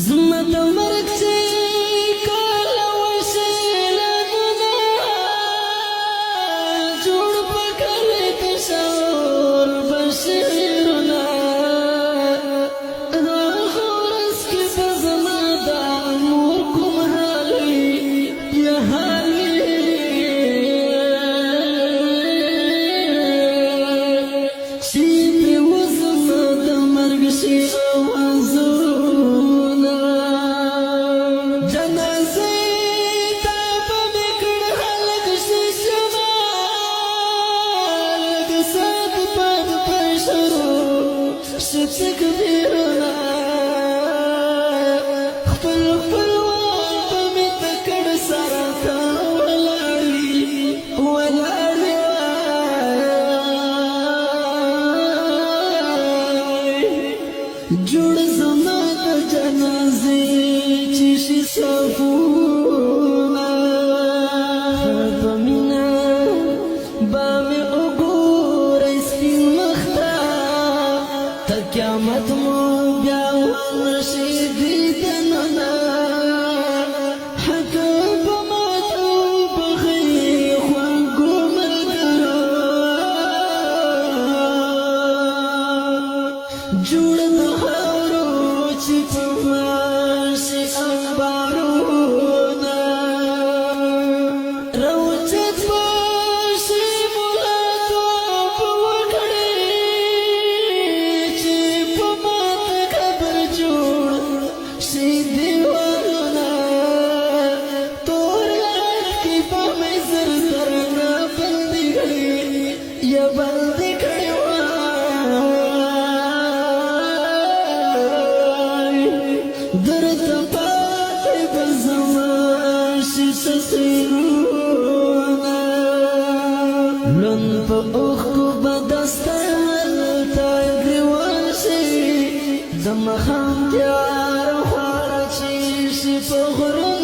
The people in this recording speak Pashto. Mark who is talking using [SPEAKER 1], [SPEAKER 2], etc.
[SPEAKER 1] زما د مرګ چې کله وشي لګونه جوړ پکړې تصور بشیرونه هغه ورځ کې به زما د مور کوم حال وي یا حال چې پرې وزما د مرګ شي تکبیرنا خپل خپلوان په مې تکړ سره تا ولاړي جوړ زما د جنازې چې شي صفونه په مینا به مې وګورئ سپین مخته قیامت مو بیا ونشي دیدننا حق په ماتو بغي خوږو ملګرو جوړ د خاورو چې په ماشي انبارونه روچت باشي ملاقات وکړي دیوالونه تور لات کی په مې زر درنه بندي کړي یا بندي کړي درد پاتې به زما شي تصویرونه لون په اوښکو به دسته هلته ګریوان شي د مخام تیار خواره چې شي په غرو